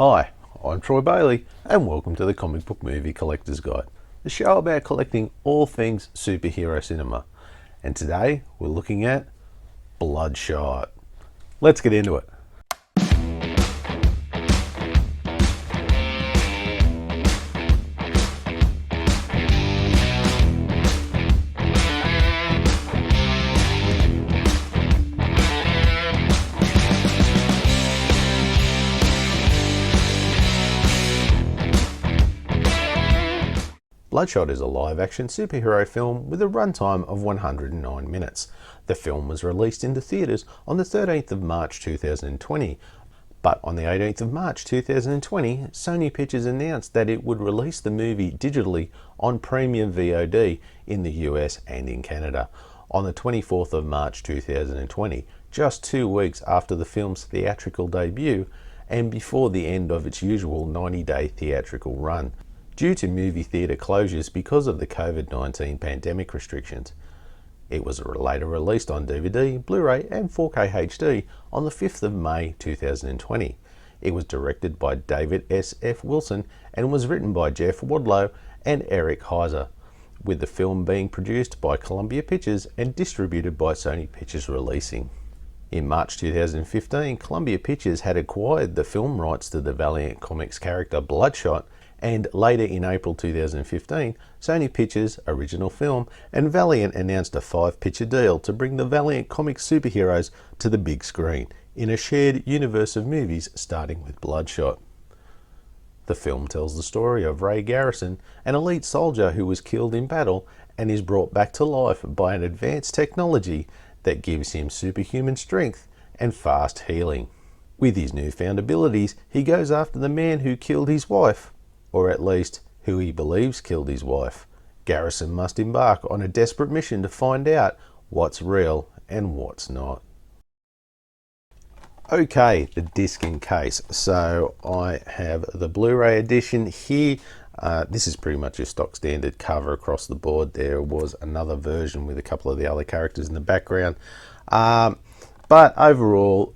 Hi, I'm Troy Bailey and welcome to the Comic Book Movie Collector's Guide, the show about collecting all things superhero cinema. And today we're looking at Bloodshot. Let's get into it. Bloodshot is a live-action superhero film with a runtime of 109 minutes. The film was released into theatres on the 13th of March 2020, but on the 18th of March 2020, Sony Pictures announced that it would release the movie digitally on Premium VOD in the US and in Canada. On the 24th of March 2020, just 2 weeks after the film's theatrical debut and before the end of its usual 90-day theatrical run, due to movie theatre closures because of the COVID-19 pandemic restrictions. It was later released on DVD, Blu-ray and 4K HD on the 5th of May 2020. It was directed by David S. F. Wilson and was written by Jeff Wadlow and Eric Heisserer, with the film being produced by Columbia Pictures and distributed by Sony Pictures Releasing. In March 2015, Columbia Pictures had acquired the film rights to the Valiant Comics character Bloodshot, and later in April 2015, Sony Pictures, Original Film, and Valiant announced a 5-picture deal to bring the Valiant Comics superheroes to the big screen in a shared universe of movies starting with Bloodshot. The film tells the story of Ray Garrison, an elite soldier who was killed in battle and is brought back to life by an advanced technology that gives him superhuman strength and fast healing. With his newfound abilities, he goes after the man who killed his wife, or at least who he believes killed his wife. Garrison must embark on a desperate mission to find out what's real and what's not. Okay, the disc in case. So I have the Blu-ray edition here. This is pretty much a stock standard cover across the board. There was another version with a couple of the other characters in the background. But overall,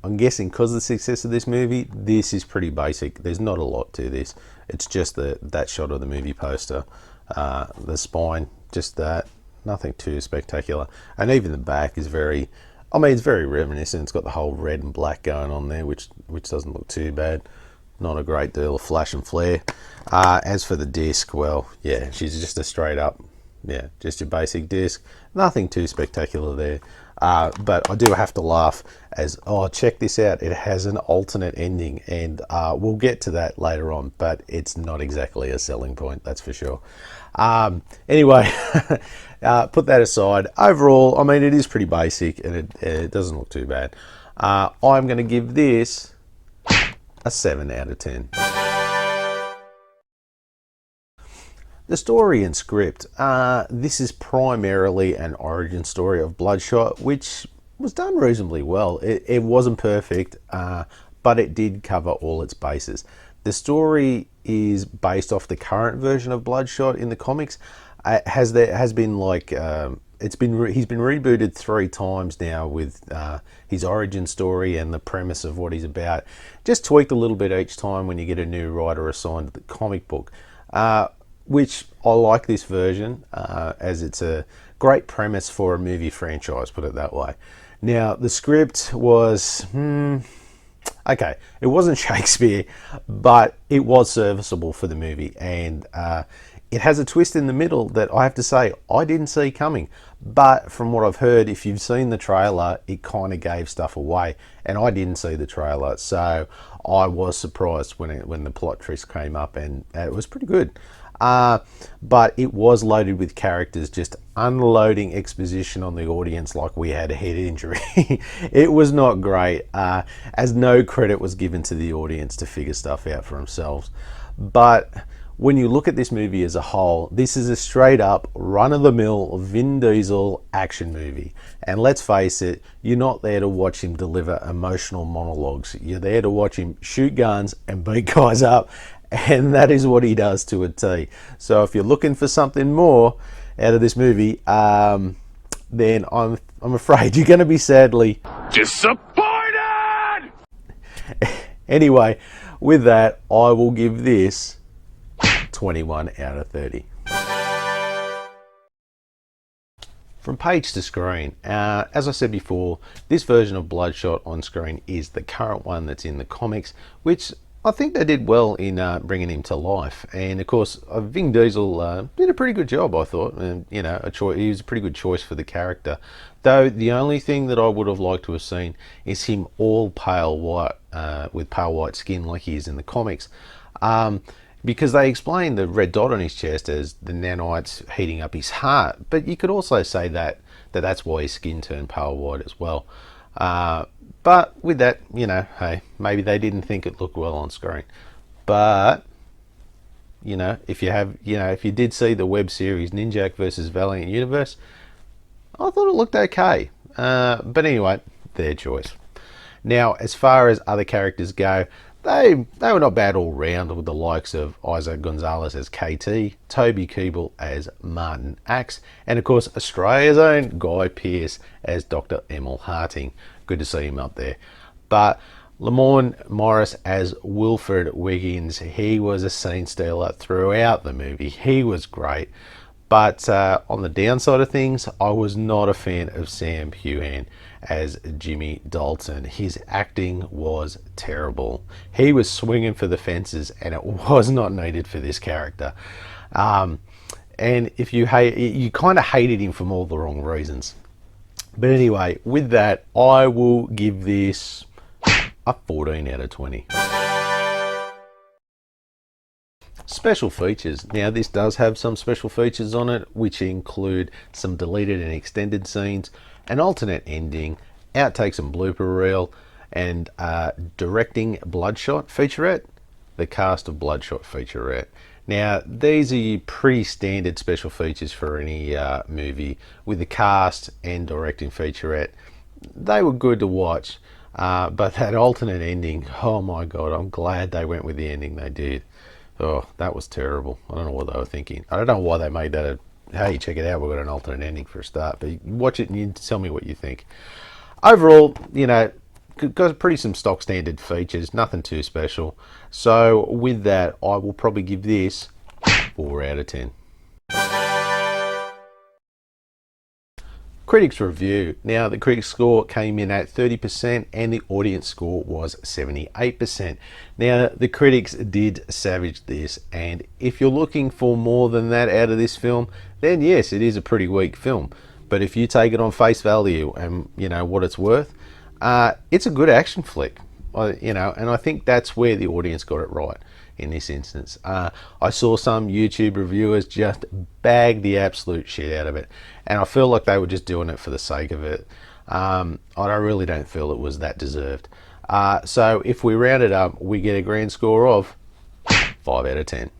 I'm guessing because of the success of this movie, this is pretty basic. There's not a lot to this. It's just that shot of the movie poster, the spine, just that. Nothing too spectacular. And even the back is very, it's very reminiscent. It's got the whole red and black going on there, which doesn't look too bad. Not a great deal of flash and flare. As for the disc, well, yeah, she's just a straight up, just your basic disc. Nothing too spectacular there. But I do have to laugh as, check this out, it has an alternate ending, and we'll get to that later on, but it's not exactly a selling point, that's for sure. Anyway, put that aside. Overall, it is pretty basic, and it doesn't look too bad. I'm going to give this a 7 out of 10. The story and script. This is primarily an origin story of Bloodshot, which was done reasonably well. It wasn't perfect, but it did cover all its bases. The story is based off the current version of Bloodshot in the comics. He's been rebooted 3 times now with his origin story and the premise of what he's about. Just tweaked a little bit each time when you get a new writer assigned to the comic book. Which I like this version, as it's a great premise for a movie franchise, put it that way. Now, the script was, okay, it wasn't Shakespeare, but it was serviceable for the movie, and it has a twist in the middle that I have to say I didn't see coming. But from what I've heard, if you've seen the trailer, it kind of gave stuff away, and I didn't see the trailer, so I was surprised when the plot twist came up, and it was pretty good. But it was loaded with characters just unloading exposition on the audience like we had a head injury. It was not great, as no credit was given to the audience to figure stuff out for themselves. But when you look at this movie as a whole, this is a straight up run-of-the-mill Vin Diesel action movie. And let's face it, you're not there to watch him deliver emotional monologues. You're there to watch him shoot guns and beat guys up. And that is what he does to a T. So if you're looking for something more out of this movie, then I'm afraid you're going to be sadly disappointed. Anyway, with that, I will give this 21 out of 30. From page to screen, as I said before, this version of Bloodshot on screen is the current one that's in the comics, which I think they did well in bringing him to life. And of course, Vin Diesel did a pretty good job, I thought. And he was a pretty good choice for the character. Though the only thing that I would have liked to have seen is him all pale white, with pale white skin like he is in the comics. Because they explained the red dot on his chest as the nanites heating up his heart, but you could also say that's why his skin turned pale white as well. But with that, hey, maybe they didn't think it looked well on screen. But if you did see the web series Ninjak versus Valiant Universe, I thought it looked okay. But anyway, their choice. Now, as far as other characters go, they were not bad all round, with the likes of Isaac Gonzalez as KT, Toby Keeble as Martin Axe, and of course Australia's own Guy Pearce as Dr. Emil Harting. Good to see him up there. But Lamorne Morris as Wilfred Wiggins, he was a scene stealer throughout the movie. He was great. But on the downside of things, I was not a fan of Sam Heughan as Jimmy Dalton. His acting was terrible. He was swinging for the fences, and it was not needed for this character. And if you kind of hated him for all the wrong reasons. But anyway, with that, I will give this a 14 out of 20. Special features. Now, this does have some special features on it, which include some deleted and extended scenes, an alternate ending, outtakes and blooper reel, and directing Bloodshot featurette, the cast of Bloodshot featurette. Now, these are pretty standard special features for any movie, with the cast and directing featurette. They were good to watch, but that alternate ending, oh my god, I'm glad they went with the ending they did. Oh, that was terrible. I don't know what they were thinking. I don't know why they made that hey, check it out, we've got an alternate ending for a start. But you watch it and you tell me what you think. Overall, got pretty some stock standard features, nothing too special. So with that, I will probably give this 4 out of 10. Critics review. Now, the critics score came in at 30% and the audience score was 78%. Now, the critics did savage this, and if you're looking for more than that out of this film, then yes, it is a pretty weak film. But if you take it on face value and what it's worth, it's a good action flick. And I think that's where the audience got it right in this instance. I saw some YouTube reviewers just bag the absolute shit out of it, and I feel like they were just doing it for the sake of it. I really don't feel it was that deserved. So if we round it up, we get a grand score of 5 out of 10.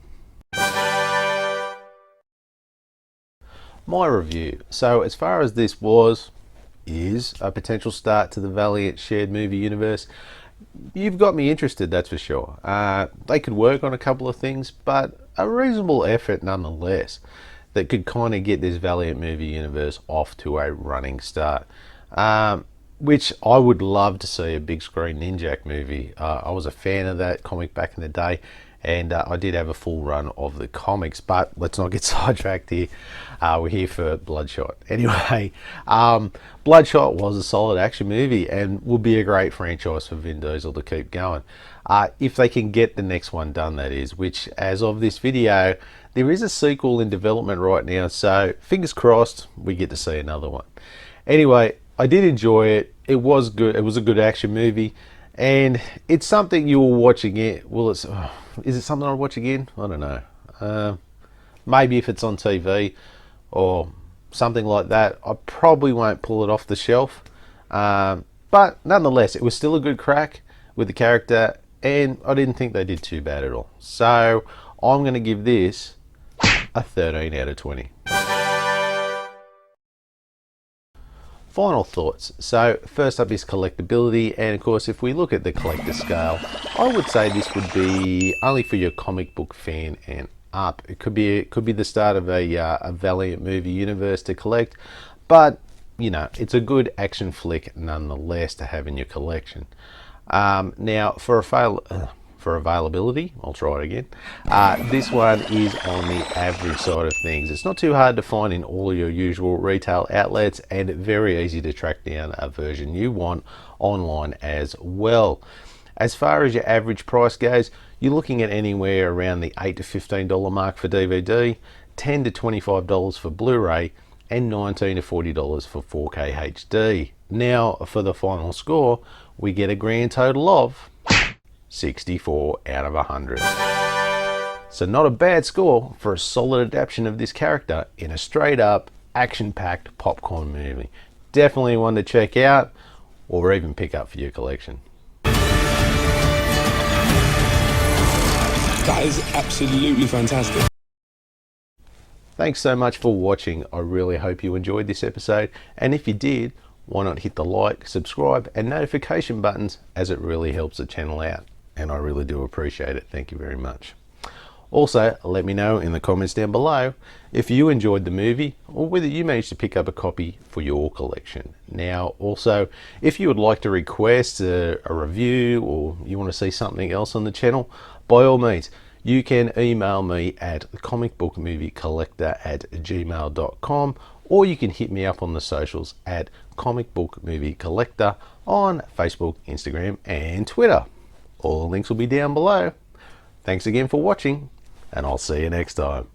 My review. So as far as this is a potential start to the Valiant shared movie universe, you've got me interested, that's for sure. They could work on a couple of things, but a reasonable effort nonetheless that could kind of get this Valiant movie universe off to a running start. Which I would love to see a big screen Ninjak movie. I was a fan of that comic back in the day, and I did have a full run of the comics, but let's not get sidetracked here. We're here for Bloodshot. Anyway, Bloodshot was a solid action movie and will be a great franchise for Vin Diesel to keep going. If they can get the next one done, that is, which as of this video, there is a sequel in development right now, so fingers crossed we get to see another one. Anyway, I did enjoy it. It was good. It was a good action movie, and it's something you will watch again. Is it something I'll watch again? I don't know. Maybe if it's on TV or something like that, I probably won't pull it off the shelf. But nonetheless, it was still a good crack with the character, and I didn't think they did too bad at all. So I'm going to give this a 13 out of 20. Final thoughts. So first up is collectability, and of course if we look at the collector scale, I would say this would be only for your comic book fan and up. It could be the start of a Valiant movie universe to collect, but it's a good action flick nonetheless to have in your collection. Now for for availability, I'll try it again. This one is on the average side of things. It's not too hard to find in all your usual retail outlets, and very easy to track down a version you want online as well. As far as your average price goes, you're looking at anywhere around the $8 to $15 mark for DVD, $10 to $25 for Blu-ray, and $19 to $40 for 4K HD. Now for the final score, we get a grand total of 64 out of 100. So not a bad score for a solid adaptation of this character in a straight up action-packed popcorn movie. Definitely one to check out or even pick up for your collection. That is absolutely fantastic. Thanks so much for watching. I really hope you enjoyed this episode, and if you did, why not hit the like, subscribe and notification buttons, as it really helps the channel out, and I really do appreciate it. Thank you very much. Also, let me know in the comments down below if you enjoyed the movie or whether you managed to pick up a copy for your collection. Now also, if you would like to request a review or you want to see something else on the channel, by all means you can email me at comicbookmoviecollector@gmail.com, or you can hit me up on the socials at comicbookmoviecollector on Facebook, Instagram and Twitter. All the links will be down below. Thanks again for watching, and I'll see you next time.